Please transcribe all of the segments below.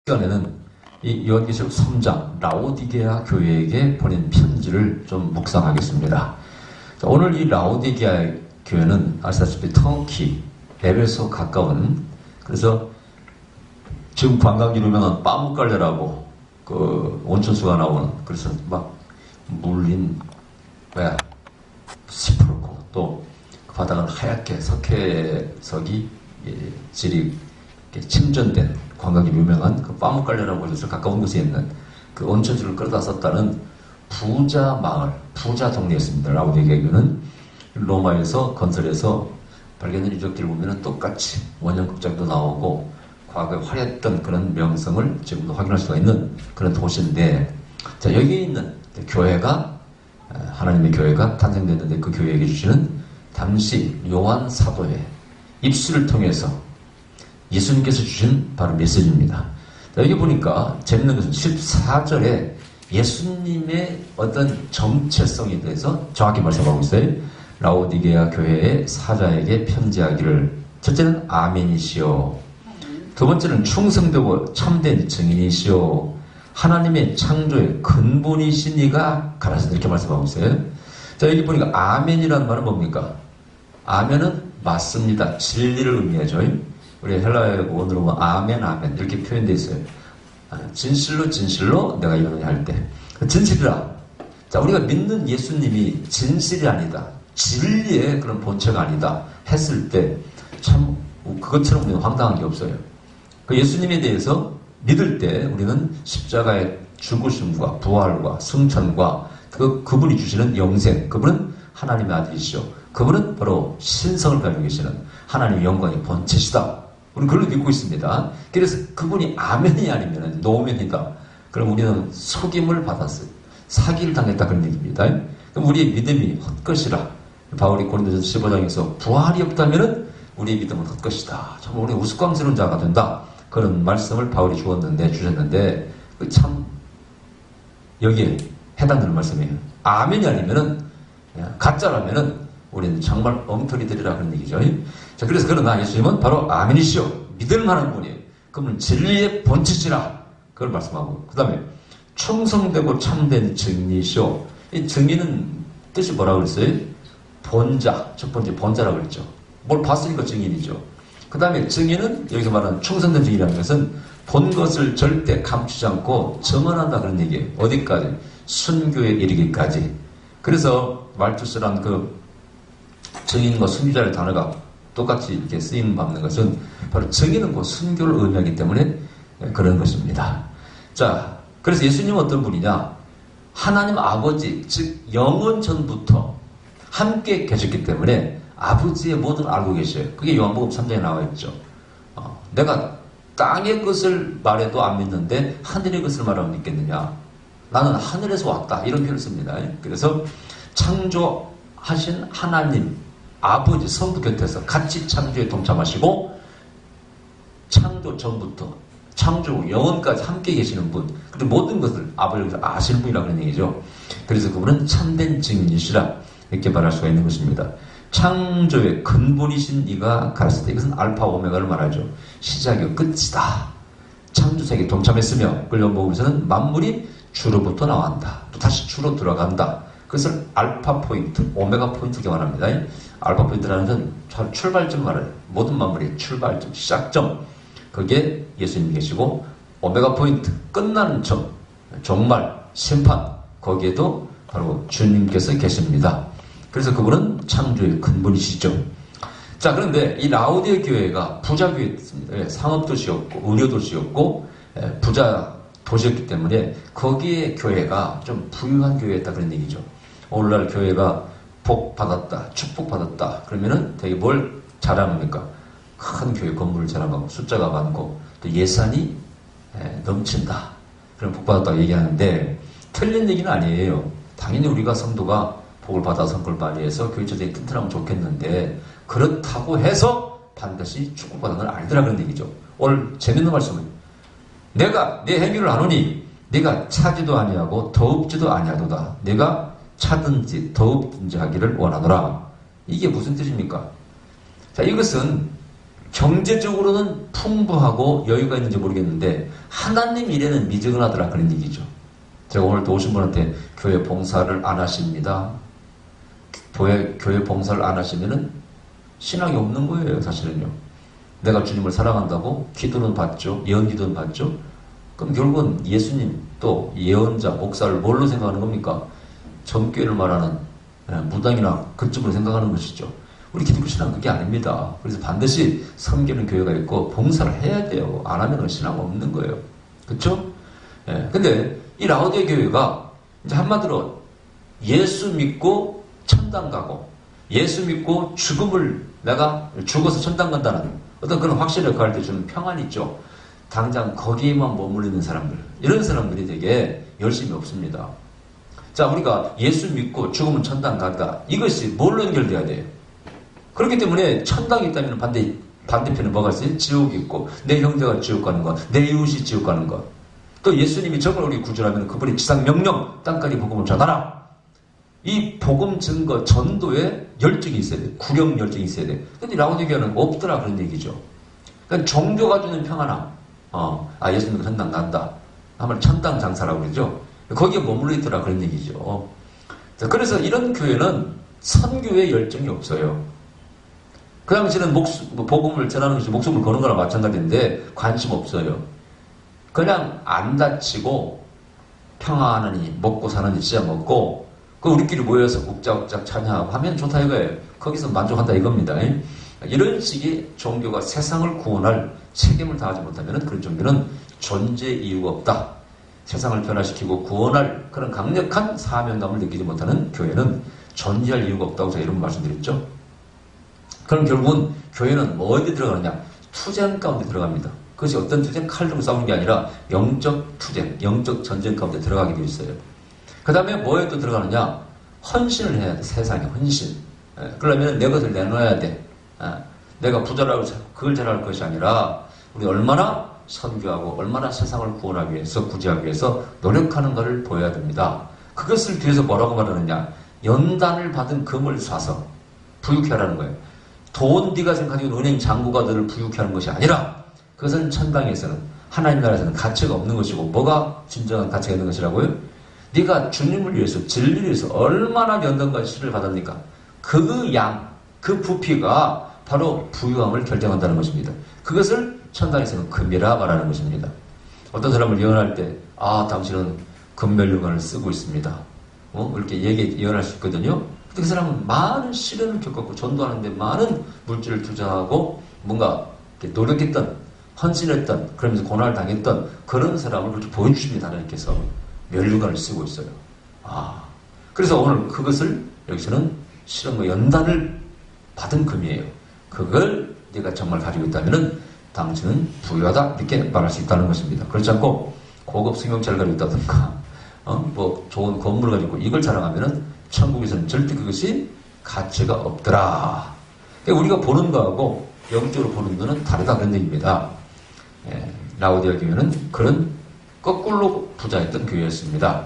시간에는 이 요한계시록 3장 라오디게아 교회에게 보낸 편지를 좀 묵상하겠습니다. 자, 오늘 이 라오디게아 교회는 아시다시피 터키, 에베소 가까운, 그래서 지금 관광지로 유명한 빠묵갈레라고 그 온천수가 나오는, 그래서 막 물린 왜 시퍼렇고 또 그 바닥은 하얗게 석회석이 질이 침전된 관광지 유명한 그 빠묵갈레라고 해서 가까운 곳에 있는 그 온천수를 끌어다 썼다는 부자 마을, 부자 동네였습니다. 라오디게아 교회는 로마에서 건설해서 발견된 유적들을 보면 똑같이 원형극장도 나오고 과거에 화려했던 그런 명성을 지금도 확인할 수가 있는 그런 도시인데, 자, 여기에 있는 교회가, 하나님의 교회가 탄생됐는데 그 교회에게 주시는 당시 요한 사도의 입술을 통해서 예수님께서 주신 바로 메시지입니다. 자, 여기 보니까 재밌는 것은 14절에 예수님의 어떤 정체성에 대해서 정확히 말씀하고 있어요. 라오디게아 교회의 사자에게 편지하기를, 첫째는 아멘이시오, 두 번째는 충성되고 참된 증인이시오, 하나님의 창조의 근본이신 이가 가라사대, 이렇게 말씀하고 있어요. 자, 여기 보니까 아멘이라는 말은 뭡니까? 아멘은 맞습니다, 진리를 의미하죠. 우리 헬라어 원어로 보면 아멘, 아멘 이렇게 표현되어 있어요. 진실로 진실로 내가 이러느니 할 때 진실이라. 자, 우리가 믿는 예수님이 진실이 아니다, 진리의 그런 본체가 아니다 했을 때 참 그것처럼 우리는 황당한 게 없어요. 그 예수님에 대해서 믿을 때 우리는 십자가의 죽으심과 부활과 승천과 그분이 주시는 영생, 그분은 하나님의 아들이시오, 그분은 바로 신성을 가지고 계시는 하나님의 영광의 본체시다, 우리는 그걸 믿고 있습니다. 그래서 그분이 아멘이 아니면 노멘이다, 그럼 우리는 속임을 받았어요, 사기를 당했다, 그런 얘기입니다. 그럼 우리의 믿음이 헛것이라. 바울이 고린도전서 15장에서 부활이 없다면 우리의 믿음은 헛것이다, 정말 우리 우스꽝스러운 자가 된다, 그런 말씀을 바울이 주셨는데 참 여기에 해당되는 말씀이에요. 아멘이 아니면은, 가짜라면은 우리는 정말 엉터리들이라, 그런 얘기죠. 자, 그래서 그러나 예수님은 바로 아멘이시오, 믿을 만한 분이에요. 그러면 진리의 본체시라, 그걸 말씀하고, 그 다음에 충성되고 참된 증인이시오. 이 증인은 뜻이 뭐라고 그랬어요? 본자, 첫 번째 본자라고 그랬죠. 뭘 봤으니까 증인이죠. 그 다음에 증인은 여기서 말하는 충성된 증인이라는 것은 본 것을 절대 감추지 않고 증언한다, 그런 얘기예요. 어디까지? 순교에 이르기까지. 그래서 말투스란 그 증인과 순교자의 단어가 똑같이 이렇게 쓰임 받는 것은 바로 증인은 그 순교를 의미하기 때문에 그런 것입니다. 자, 그래서 예수님은 어떤 분이냐? 하나님 아버지, 즉 영원 전부터 함께 계셨기 때문에 아버지의 모든 알고 계셔요. 그게 요한복음 3장에 나와 있죠. 내가 땅의 것을 말해도 안 믿는데 하늘의 것을 말하면 믿겠느냐? 나는 하늘에서 왔다, 이런 표현을 씁니다. 그래서 창조하신 하나님 아버지 성부 곁에서 같이 창조에 동참하시고 창조 전부터 창조 후 영원까지 함께 계시는 분, 그리고 모든 것을 아버지께서 아시는 분이라, 그런 얘기죠. 그래서 그분은 참된 증인이시라, 이렇게 말할 수가 있는 것입니다. 창조의 근본이신 이가 가라사대, 이것은 알파 오메가를 말하죠. 시작이요 끝이다. 창조세계에 동참했으며 그걸 연복에서는 만물이 주로부터 나온다, 또 다시 주로 들어간다. 그것을 알파 포인트, 오메가 포인트가 말합니다. 알파 포인트라는 것은 출발점 말해요. 모든 만물의 출발점, 시작점, 거기에 예수님이 계시고, 오메가 포인트, 끝나는 점, 종말, 심판, 거기에도 바로 주님께서 계십니다. 그래서 그분은 창조의 근본이시죠. 자, 그런데 이 라오디게아 교회가 부자 교회였습니다. 상업도시였고 의료도시였고 부자 도시였기 때문에 거기에 교회가 좀 부유한 교회였다, 그런 얘기죠. 오늘날 교회가 복 받았다, 축복 받았다, 그러면은 되게 뭘 자랑합니까? 큰 교회 건물을 자랑하고 숫자가 많고 또 예산이 넘친다, 그럼 복 받았다고 얘기하는데 틀린 얘기는 아니에요. 당연히 우리가 성도가 복을 받아 성과를 발휘해서 교회 조직이 튼튼하면 좋겠는데, 그렇다고 해서 반드시 축복받는 건 아니더라, 그런 얘기죠. 오늘 재밌는 말씀은, 내가 내 행위를 하노니 네가 차지도 아니하고 더웁지도 아니하도다, 내가 차든지 더웁든지 하기를 원하노라. 이게 무슨 뜻입니까? 자, 이것은 경제적으로는 풍부하고 여유가 있는지 모르겠는데 하나님 일에는 미지근하더라 그런 얘기죠. 제가 오늘 또 오신 분한테 교회 봉사를 안 하십니다. 교회 봉사를 안 하시면은 신앙이 없는 거예요, 사실은요. 내가 주님을 사랑한다고 기도는 받죠. 예언 기도는 받죠. 그럼 결국은 예수님 또 예언자, 목사를 뭘로 생각하는 겁니까? 정교회를 말하는 무당이나 그쪽으로 생각하는 것이죠. 우리 기독교 신앙은 그게 아닙니다. 그래서 반드시 섬기는 교회가 있고 봉사를 해야 돼요. 안 하면 신앙 없는 거예요. 그렇죠? 근데 이 라오디게 교회가 이제 한마디로 예수 믿고 천당 가고 예수 믿고 죽음을 내가 죽어서 천당 간다는 어떤 그런 확신을 가할 때 주는 평안이 있죠. 당장 거기에만 머물러 있는 사람들, 이런 사람들이 되게 열심히 없습니다. 자, 우리가 예수 믿고 죽으면 천당 간다. 이것이 뭘로 연결돼야 돼요? 그렇기 때문에 천당이 있다면 반대편에 뭐가 있어요? 지옥이 있고 내 형제가 지옥 가는 것, 내 이웃이 지옥 가는 것. 또 예수님이 정말 우리 구주라면 그분이 지상 명령 땅까지 복음을 전하라. 이 복음 증거 전도에 열정이 있어야 돼. 구령 열정이 있어야 돼. 근데 라오디게아는 없더라 그런 얘기죠. 그러니까 종교가 주는 평안함. 예수님 천당 간다. 아마 천당 장사라고 그러죠. 거기에 머물러 있더라 그런 얘기죠. 자, 그래서 이런 교회는 선교에 열정이 없어요. 그 당시에는 복음을 전하는 것이 목숨을 거는 거나 마찬가지인데 관심 없어요. 그냥 안 다치고 평안하니 먹고 사느니 찢어 먹고 그 우리끼리 모여서 욱작욱작 찬양하고 하면 좋다 이거예요. 거기서 만족한다 이겁니다. 이런 식의 종교가 세상을 구원할 책임을 다하지 못하면 그런 종교는 존재 이유가 없다. 세상을 변화시키고 구원할 그런 강력한 사명감을 느끼지 못하는 교회는 존재할 이유가 없다고 제가 이런 말씀드렸죠. 그럼 결국은 교회는 어디 들어가느냐? 투쟁 가운데 들어갑니다. 그것이 어떤 투쟁? 칼 들고 싸우는 게 아니라 영적 투쟁, 영적 전쟁 가운데 들어가게 되어 있어요. 그 다음에 뭐에 또 들어가느냐? 헌신을 해야 돼. 세상에 헌신. 그러려면 내 것을 내놓아야 돼. 내가 부자라고 그걸 잘할 것이 아니라 우리 얼마나 선교하고 얼마나 세상을 구원하기 위해서 구제하기 위해서 노력하는가를 보여야 됩니다. 그것을 뒤에서 뭐라고 말하느냐? 연단을 받은 금을 쏴서 부유케 하라는 거예요. 돈 네가 생각하는 은행 잔고가 너를 부유케 하는 것이 아니라 그것은 천당에서는 하나님 나라에서는 가치가 없는 것이고 뭐가 진정한 가치가 있는 것이라고요? 네가 주님을 위해서 진리를 위해서 얼마나 연단과 시를 받았니까 그 양, 그 부피가 바로 부유함을 결정한다는 것입니다. 그것을 천당에서는 금이라 말하는 것입니다. 어떤 사람을 예언할 때 당신은 금멸류관을 쓰고 있습니다. 이렇게 예언할 수 있거든요. 근데 그 사람은 많은 시련을 겪었고 전도하는데 많은 물질을 투자하고 뭔가 노력했던 헌신했던 그러면서 고난을 당했던 그런 사람을 그렇게 보여주십니다. 하나님께서 멸류관을 쓰고 있어요. 그래서 오늘 그것을 여기서는 실험과 연단을 받은 금이에요. 그걸 네가 정말 가지고 있다면 당신은 부유하다 이렇게 말할 수 있다는 것입니다. 그렇지 않고 고급 승용차를 가지고 있다든가 좋은 건물을 가지고 이걸 자랑하면 천국에서는 절대 그것이 가치가 없더라. 그러니까 우리가 보는 거하고 영적으로 보는 거는 다르다 그런 얘기입니다. 라오디게 교회는 그런 거꾸로 부자였던 교회였습니다.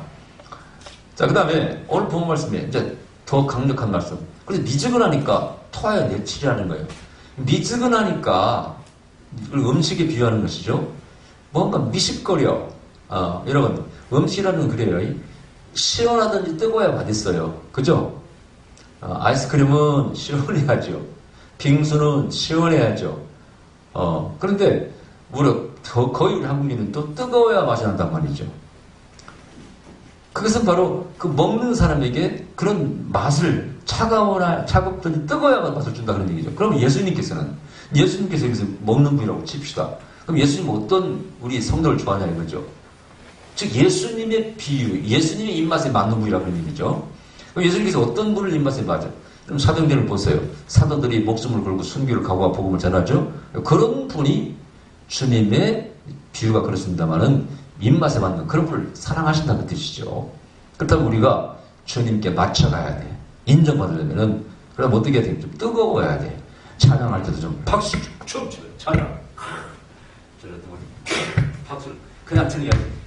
자, 그 다음에 오늘 본 말씀에 이제 더 강력한 말씀. 그래서 미지근하니까 토하여 내칠이라는 거예요. 미지근하니까 음식에 비유하는 것이죠. 뭔가 미식거려. 여러분, 음식이라는 건 그래요. 시원하든지 뜨거워야 맛있어요. 그죠? 아이스크림은 시원해야죠. 빙수는 시원해야죠. 그런데 거의 우리 한국인은 또 뜨거워야 맛이 난단 말이죠. 그것은 바로 그 먹는 사람에게 그런 맛을 차가우나 차갑든지 뜨거워야 맛을 준다 그런 얘기죠. 그럼 예수님께서 여기서 먹는 분이라고 칩시다. 그럼 예수님은 어떤 우리 성도를 좋아하냐 이거죠. 즉 예수님의 비유, 예수님의 입맛에 맞는 분이라고 그런 얘기죠. 그럼 예수님께서 어떤 분을 입맛에 맞아? 그럼 사도행전을 보세요. 사도들이 목숨을 걸고 순교를 각오하고 복음을 전하죠. 그런 분이 주님의 비유가 그렇습니다만은 입맛에 맞는 그런 분을 사랑하신다는 뜻이죠. 그렇다면 우리가 주님께 맞춰가야 돼. 인정받으려면은 그럼 어떻게 해야 돼? 좀 뜨거워야 돼. 찬양할 때도 좀 박수 좀 치고 찬양. 박수를 그냥 치는 게 아니에요.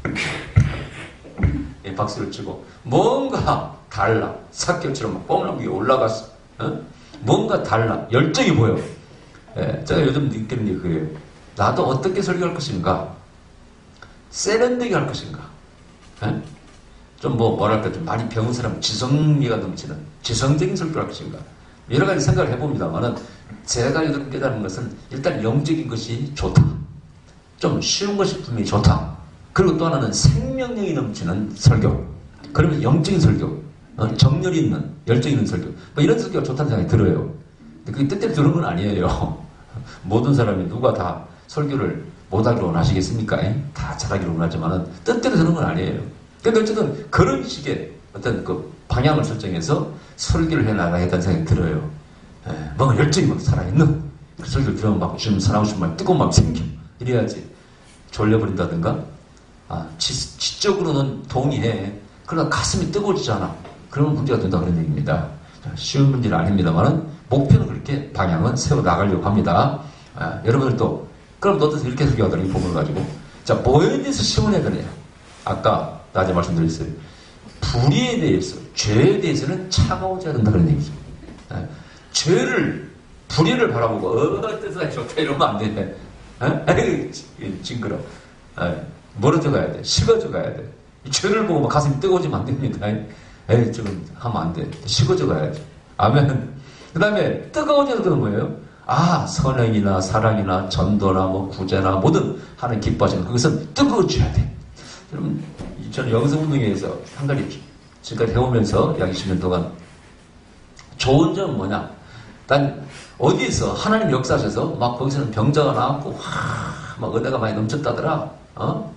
박수를 치고 뭔가 달라. 삭결처럼 막 뻥나무 위에 올라갔어. 뭔가 달라. 열정이 보여. 예, 제가 요즘 느끼는 게 그래요. 나도 어떻게 설교할 것인가? 세련되게 할 것인가? 예? 좀 뭐랄까, 좀 많이 배운 사람, 지성미가 넘치는, 지성적인 설교를 할 것인가? 여러 가지 생각을 해봅니다만은, 제가 요즘 깨달은 것은 일단 영적인 것이 좋다. 좀 쉬운 것이 분명히 좋다. 그리고 또 하나는 생명력이 넘치는 설교. 그러면 영적인 설교, 정열이 있는, 열정 있는 설교. 뭐 이런 설교가 좋다는 생각이 들어요. 근데 그게 뜻대로 들은 건 아니에요. 모든 사람이 누가 다 설교를 못하기로 원하시겠습니까? 다 잘하기로 원하지만은 뜻대로 되는 건 아니에요. 근데 어쨌든 그런 식의 어떤 그 방향을 설정해서 설교를 해나가겠다는 생각이 들어요. 뭔가 열정이 막 살아있는 그 설교를 들으면 막 지금 사나고 싶은 말 뜨거운 마음이 생겨. 이래야지 졸려버린다든가. 지적으로는 동의해. 그러나 가슴이 뜨거워지잖아. 그러면 문제가 된다 그런 얘기입니다. 쉬운 문제는 아닙니다만은 목표는 그렇게 방향은 세워나가려고 합니다. 여러분들도 그럼 너도 이렇게 설교하더라고요. 이 부분을 가지고. 자, 뭐에 대해서 시원해야 되냐. 아까 낮에 말씀드렸어요. 불의에 대해서, 죄에 대해서는 차가워져야 된다 그런 얘기죠. 죄를, 불의를 바라보고 뜻이 좋다 이러면 안 돼. 징그러. 멀어져 가야 돼. 식어져 가야 돼. 이 죄를 보고 막 가슴이 뜨거워지면 안 됩니다. 지금 하면 안 돼. 식어져 가야지. 아멘. 그 다음에 뜨거워져서 그런 거예요. 선행이나 사랑이나 전도나 뭐 구제나 뭐든 하는 기뻐하시는 그것은 뜨거워져야 돼. 여러분, 저는 영성운동회에서 한 가지 지금까지 해오면서 약 20년 동안 좋은 점은 뭐냐? 난 어디에서 하나님 역사하셔서 막 거기서는 병자가 나왔고 막 은혜가 많이 넘쳤다더라.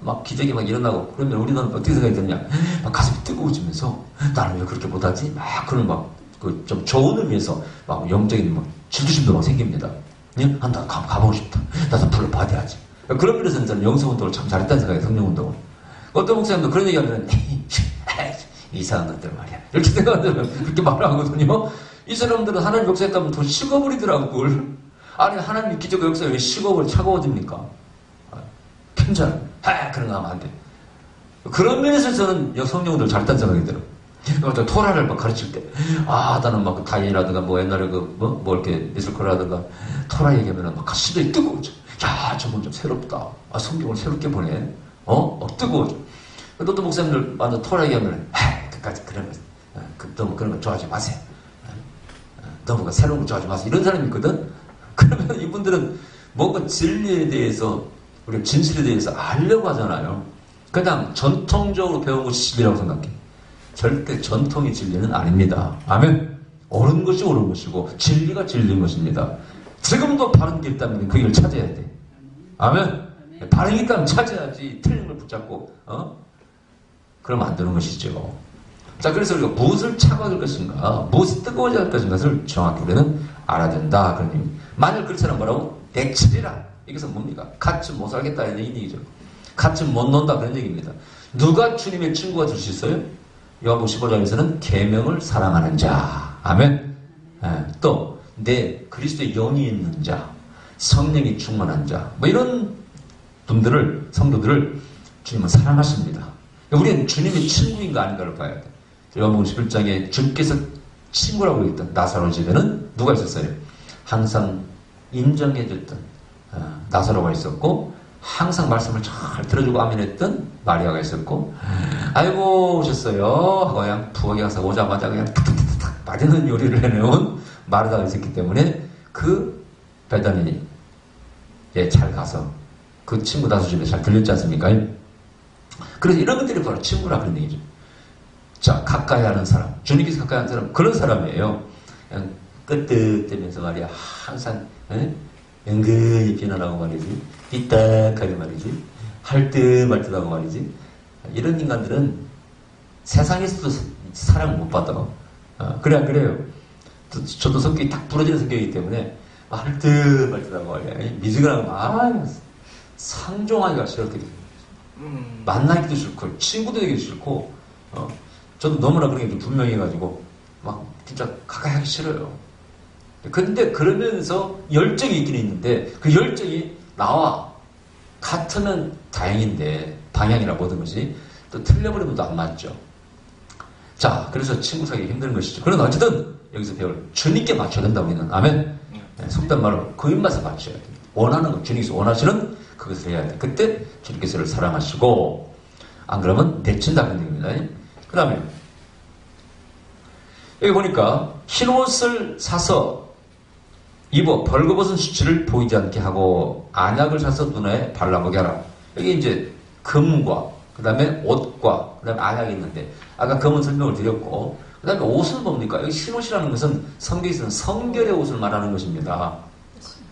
막 기적이 막 일어나고 그러면 우리는 어떻게 생각이 드냐? 막 가슴이 뜨거워지면서 나는 왜 그렇게 못하지? 막 그런 막 그 좀 좋은 의미에서 막 영적인 막 질투심도 막 생깁니다. 나 가보고 싶다. 나도 불러 받아야지. 그런 면에서는 저는 영성운동을 참 잘했다는 생각이 성령운동을. 어떤 목사님도 그런 얘기하면 이상한 것들 말이야. 이렇게 생각하면 그렇게 말을 하거든요. 이 사람들은 하나님 역사했다면 더 식어버리더라고 그걸. 아니 하나님 기적의 역사에 왜 식어버려 차가워집니까? 괜찮아. 그런 거 하면 안 돼. 그런 면에서 저는 성령들 잘했다는 생각이 들어. 토라를 막 가르칠 때, 나는 막 다인이라든가 뭐 옛날에 뭐 이렇게 미술코라든가 토라 얘기하면 막 가슴이 뜨거워져. 야, 저건 좀 새롭다. 성경을 새롭게 보네. 뜨거워져. 또 목사님들 완전 토라 얘기하면, 그까지 그런 거, 너무 그런 거 좋아하지 마세요. 너무 새로운 거 좋아하지 마세요. 이런 사람이 있거든? 그러면 이분들은 뭔가 진리에 대해서, 우리 진실에 대해서 알려고 하잖아요. 그냥 전통적으로 배운 것이 진리라고 생각해. 절대 전통이 진리는 아닙니다. 아멘. 옳은 것이 옳은 것이고 진리가 진리인 것입니다. 지금도 바른 게 있다면 그 길을 찾아야 돼. 아멘. 바른 게 있다면 찾아야지. 틀린 걸 붙잡고 그러면 안 되는 것이죠. 자, 그래서 우리가 무엇을 차가워질 것인가, 무엇이 뜨거워져야 할 것인가를 정확히 우리는 알아야 된다. 그런 의미. 만일 그렇다면 뭐라고? 내치리라. 이것은 뭡니까? 같이 못 살겠다 이런 얘기죠. 같이 못 논다 그런 얘기입니다. 누가 주님의 친구가 될 수 있어요? 요한복음 15장에서는 계명을 사랑하는 자. 아멘. 또 내 그리스도의 영이 있는 자, 성령이 충만한 자, 뭐 이런 분들을, 성도들을 주님은 사랑하십니다. 우리는 주님의 친구인가 아닌가를 봐야 돼. 요한복음 11장에 주께서 친구라고 했던 나사로 집에는 누가 있었어요? 항상 인정해줬던 나사로가 있었고, 항상 말씀을 잘 들어주고 아멘했던 마리아가 있었고, 아이고 오셨어요 하고 그냥 부엌에 가서 오자마자 그냥 탁탁탁탁 맛있는 요리를 해내온 마르다가 있었기 때문에 그 베다니에 잘 가서 그 친구 다섯 집에 잘 들렸지 않습니까? 그래서 이런 것들이 바로 친구라 그런 얘기죠. 자, 가까이 하는 사람, 주님께서 가까이 하는 사람, 그런 사람이에요. 그냥 끄떡대면서 말이야 항상 은근히 비난하고 말이지, 삐딱하게 말이지, 할 듯 말 듯하고 말이지. 이런 인간들은 세상에서도 사랑을 못 받아. 그래요. 저도 성격이 딱 부러지는 성격이기 때문에 할 듯 말 듯하고 말이야. 미지근하고 상종하기가 싫었거든요. 만나기도 싫고 친구도 되기도 싫고 저도 너무나 그런 게 좀 분명해가지고 막 진짜 가까이 하기 싫어요. 근데 그러면서 열정이 있긴 있는데 그 열정이 나와 같으면 다행인데 방향이나 모든 것이 또 틀려버리면 또 안 맞죠. 자, 그래서 친구 사귀기 힘든 것이죠. 그러나 어쨌든 여기서 배울 주님께 맞춰야 된다 우리는. 아멘. 속된 말로 그 입맛에 맞춰야 돼. 원하는 것, 주님께서 원하시는 그것을 해야 돼. 그때 주님께서를 사랑하시고, 안 그러면 내친다는 얘기입니다. 그 다음에, 여기 보니까 흰 옷을 사서 입어 벌거벗은 수치를 보이지 않게 하고 안약을 사서 눈에 발라보게 하라. 여기 이제 금과 그 다음에 옷과 그 다음에 안약이 있는데 아까 금은 설명을 드렸고 그 다음에 옷은 뭡니까? 여기 흰 옷이라는 것은 성경에서는 성결의 옷을 말하는 것입니다.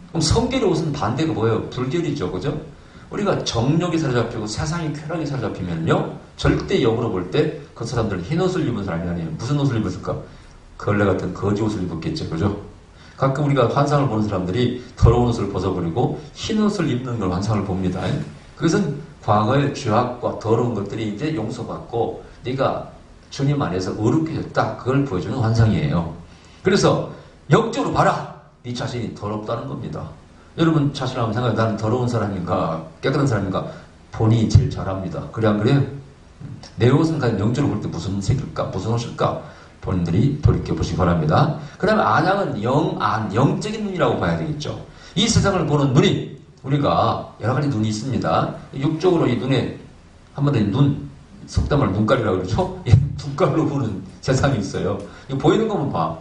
그럼 성결의 옷은 반대가 뭐예요? 불결이죠. 그죠? 우리가 정욕이 사로잡히고 세상이 쾌락이 사로잡히면요 절대 역으로 볼 때 그 사람들은 흰 옷을 입은 사람이 아니에요. 무슨 옷을 입었을까? 걸레 같은 거지 옷을 입었겠죠. 그죠? 가끔 우리가 환상을 보는 사람들이 더러운 옷을 벗어버리고 흰 옷을 입는 걸 환상을 봅니다. 그것은 과거의 죄악과 더러운 것들이 이제 용서받고 네가 주님 안에서 의롭게졌다. 그걸 보여주는 환상이에요. 그래서 영적으로 봐라. 네 자신이 더럽다는 겁니다. 여러분 자신 한번 생각해. 나는 더러운 사람인가 깨끗한 사람인가 본인이 제일 잘 압니다. 그래 안 그래요? 내 옷은 과연 영적으로 볼 때 무슨 색일까? 무슨 옷일까? 본인들이 돌이켜보시기 바랍니다. 그 다음에 안양은 영적인 눈이라고 봐야 되겠죠. 이 세상을 보는 눈이 우리가 여러 가지 눈이 있습니다. 육적으로 이 눈에 한번 눈, 속담을 눈깔이라고 그러죠. 눈깔로 보는 세상이 있어요. 보이는 것만 봐.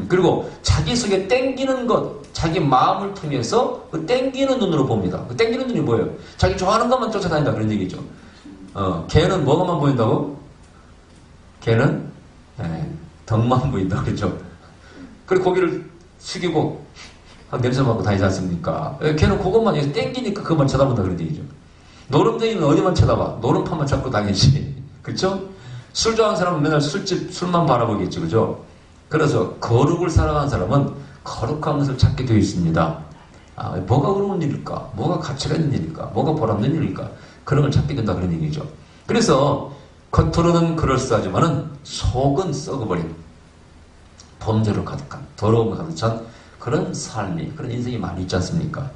그리고 자기 속에 땡기는 것, 자기 마음을 통해서 그 땡기는 눈으로 봅니다. 그 땡기는 눈이 뭐예요? 자기 좋아하는 것만 쫓아다닌다 그런 얘기죠. 걔는 뭐가만 보인다고? 걔는 덕만 보인다 그랬죠. 그리고 고개를 숙이고 냄새 맡고 다니지 않습니까? 걔는 그것만 땡기니까 그것만 쳐다본다 그런 얘기죠. 노름쟁이는 어디만 쳐다봐? 노름판만 잡고 다니지. 그렇죠? 술 좋아하는 사람은 맨날 술집 술만 바라보겠죠. 그죠? 그래서 거룩을 살아가는 사람은 거룩한 것을 찾게 되어 있습니다. 뭐가 어려운 일일까? 뭐가 가치가 있는 일일까? 뭐가 보람된 일일까? 그런 걸 찾게 된다 그런 얘기죠. 그래서 겉으로는 그럴싸하지만은 속은 썩어버린 범죄로 가득한 더러움을 가득 찬 그런 삶이 그런 인생이 많이 있지 않습니까?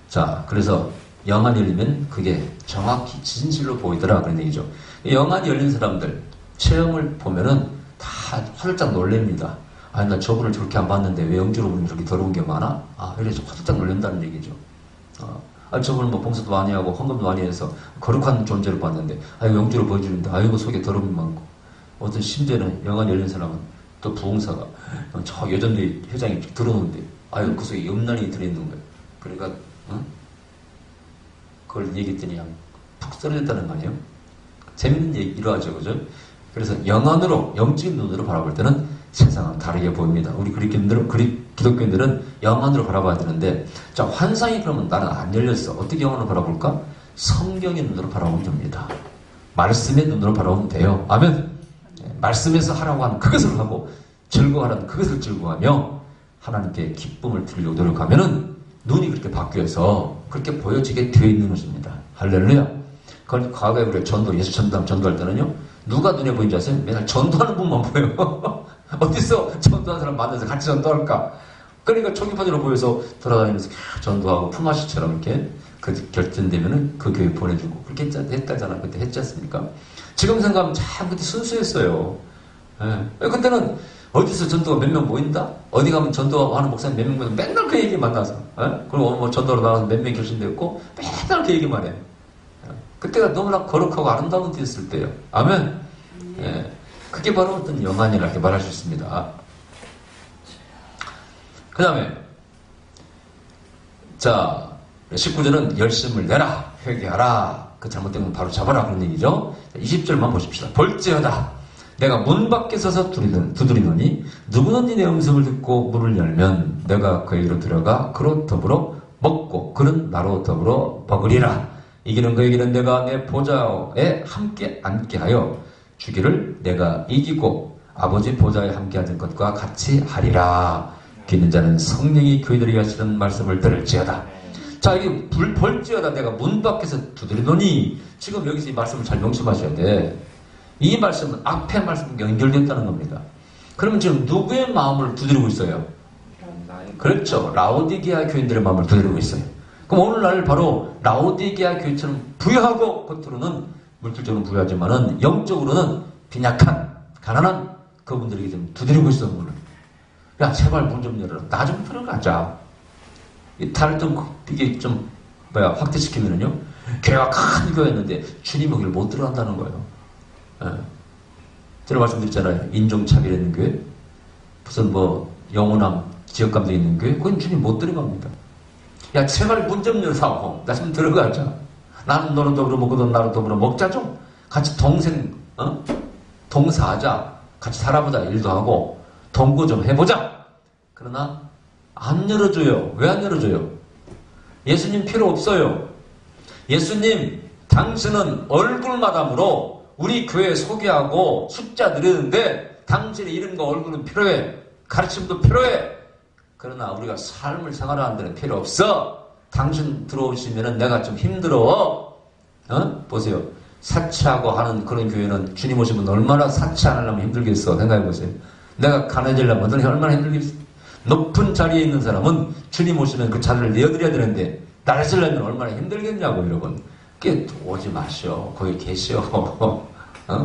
자, 그래서 영안이 열리면 그게 정확히 진실로 보이더라 그런 얘기죠. 영안이 열린 사람들 체험을 보면은 다 화들짝 놀랍니다. 나 저분을 저렇게 안 봤는데 왜 영주로 보면 저렇게 더러운 게 많아? 이래서 화들짝 놀란다는 얘기죠. 저분은 뭐 봉사도 많이 하고 헌금도 많이 해서 거룩한 존재를 봤는데 영주로 보여주는데 이거 속에 더러움이 많고 어떤 심지어는 영안이 열린 사람은 또 부흥사가 저 여전히 회장이 들어오는데 그 속에 염란이 들어있는 거예요. 그러니까 그걸 얘기했더니 그냥 푹 쓰러졌다는 거 아니에요? 재밌는 얘기로 하죠. 그죠? 그래서 영안으로 영적인 눈으로 바라볼 때는 세상은 다르게 보입니다. 우리 기독교인들은 영안으로 바라봐야 되는데 자 환상이 그러면 나는 안 열렸어. 어떻게 영안으로 바라볼까? 성경의 눈으로 바라보면 됩니다. 말씀의 눈으로 바라보면 돼요. 아멘. 말씀에서 하라고 하는 그것을 하고 즐거워하라는 그것을 즐거워하며 하나님께 기쁨을 드리려고 노력하면은 눈이 그렇게 바뀌어서 그렇게 보여지게 되어 있는 것입니다. 할렐루야. 그건 과거에 우리가 예수 전도할 때는요 누가 눈에 보이는지 아세요? 맨날 전도하는 분만 보여요. 어디서 전도하는 사람 만나서 같이 전도할까? 그러니까 초기파제로 보여서 돌아다니면서 전도하고 품앗이처럼 이렇게 그 결전되면은 그 교회 보내주고 그렇게 했다잖아. 그때 했지 않습니까? 지금 생각하면 참 그때 순수했어요. 그때는 어디서 전도가 몇 명 모인다? 어디 가면 전도하는 목사님 몇 명 모인다? 맨날 그 얘기 만나서. 그리고 뭐 전도로 나가서 몇 명 결신됐고 맨날 그 얘기만 해. 그때가 너무나 거룩하고 아름다운 때였을 때요. 아멘. 그게 바로 어떤 영안이라 이렇게 말할 수 있습니다. 그 다음에 자 19절은 열심을 내라 회개하라 그 잘못된 건 바로 잡아라 그런 얘기죠. 20절만 보십시다. 볼지어다 내가 문 밖에 서서 두드리노니 누구든지 내 음성을 듣고 문을 열면 내가 그에게로 들어가 그로 더불어 먹고 그는 나로 더불어 먹으리라. 이기는 그에게는 내가 내 보좌에 함께 앉게 하여 주기를 내가 이기고 아버지 보좌에 함께 앉은 것과 같이 하리라. 믿는 자는 성령이 그들에게 하시는 말씀을 들을지어다. 자, 이게 볼지어다 내가 문 밖에서 두드리노니 지금 여기서 이 말씀을 잘 명심하셔야 돼. 이 말씀은 앞에 말씀과 연결됐다는 겁니다. 그러면 지금 누구의 마음을 두드리고 있어요? 그렇죠. 라오디게아 교인들의 마음을 두드리고 있어요. 그럼 오늘날 바로 라오디게아 교회처럼 부유하고 겉으로는 물질적으로 부유하지만은 영적으로는 빈약한 가난한 그분들에게 좀 두드리고 있어 오늘. 야, 제발 문 좀 열어라. 나 좀 들어가자. 달을 좀, 이게 좀, 확대시키면은요, 교회가 큰 교회였는데, 주님 여기를 못 들어간다는 거예요. 예. 제가 말씀드렸잖아요. 인종차별 있는 교회, 무슨 영호남 지역감도 있는 교회, 그건 주님 못 들어갑니다. 야, 제발 문 좀 열사고, 나 좀 들어가자. 나는 너는 더불어 먹고, 넌 나는 더불어 먹자 좀. 같이 동사하자. 같이 살아보자. 일도 하고, 동거 좀 해보자. 그러나, 안 열어줘요. 왜 안 열어줘요? 예수님 필요 없어요. 예수님, 당신은 얼굴마담으로 우리 교회 소개하고 숫자 늘리는데 당신의 이름과 얼굴은 필요해. 가르침도 필요해. 그러나 우리가 삶을 생활하는 데는 필요 없어. 당신 들어오시면은 내가 좀 힘들어. 보세요. 사치하고 하는 그런 교회는 주님 오시면 얼마나 사치 안 하려면 힘들겠어. 생각해보세요. 내가 가난해지려면 얼마나 힘들겠어. 높은 자리에 있는 사람은 주님 오시면 그 자리를 내어드려야 되는데 낮으려면 얼마나 힘들겠냐고 여러분. 그게 오지 마셔. 거기 계셔.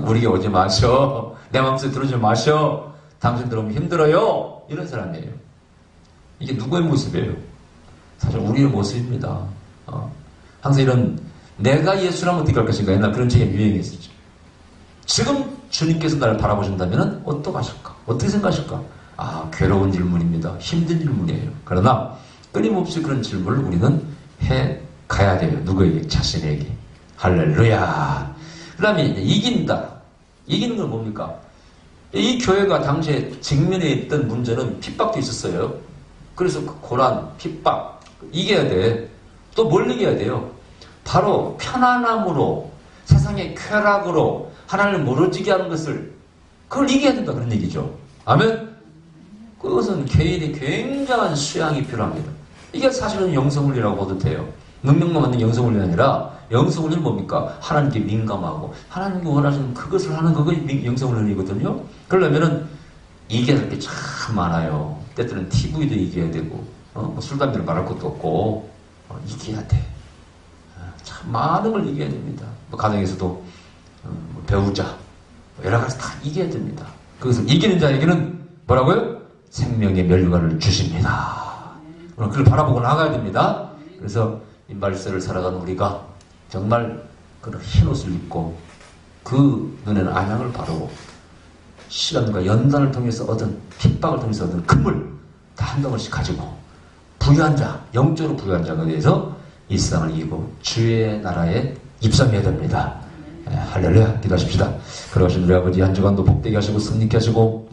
우리에게 오지 마셔. 내 마음속에 들어오지 마셔. 당신 들어오면 힘들어요. 이런 사람이에요. 이게 누구의 모습이에요? 사실 우리의 모습입니다. 항상 이런 내가 예수라면 어떻게 할 것인가 옛날 그런 책이 유행했었죠. 지금 주님께서 나를 바라보신다면 어떡하실까? 어떻게 생각하실까? 괴로운 질문입니다. 힘든 질문이에요. 그러나 끊임없이 그런 질문을 우리는 해 가야 돼요. 누구에게? 자신에게. 할렐루야. 그 다음에 이긴다. 이기는 건 뭡니까? 이 교회가 당시에 직면에 있던 문제는 핍박도 있었어요. 그래서 그 고난, 핍박 이겨야 돼. 또 뭘 이겨야 돼요? 바로 편안함으로 세상의 쾌락으로 하나님을 멀어지게 하는 것을 그걸 이겨야 된다 그런 얘기죠. 아멘? 그것은 개인의 굉장한 수양이 필요합니다. 이게 사실은 영성훈련이라고 봐도 돼요. 능력만 받는 영성훈련이 아니라 영성훈련은 뭡니까? 하나님께 민감하고 하나님께 원하시는 그것을 하는 그거 영성훈련이거든요. 그러려면은 이겨야 될 게 참 많아요. 때때는 TV도 이겨야 되고 술, 담배를 말할 것도 없고 이겨야 돼. 참 많은 걸 이겨야 됩니다. 가정에서도 배우자 여러 가지 다 이겨야 됩니다. 그것을 이기는 자에게는 뭐라고요? 생명의 멸류관을 주십니다. 그걸 바라보고 나가야 됩니다. 그래서 이 말세를 살아가는 우리가 정말 그런 흰 옷을 입고 그 눈에는 안약을 바르고 시간과 연단을 통해서 얻은 핍박을 통해서 얻은 금을 다 한 덩어리씩 가지고 부유한 자, 영적으로 부유한 자가 돼서 이 세상을 이기고 주의 나라에 입성해야 됩니다. 할렐루야. 기도하십시다. 그러신 우리 아버지 한 주간도 복되게 하시고 승리케 하시고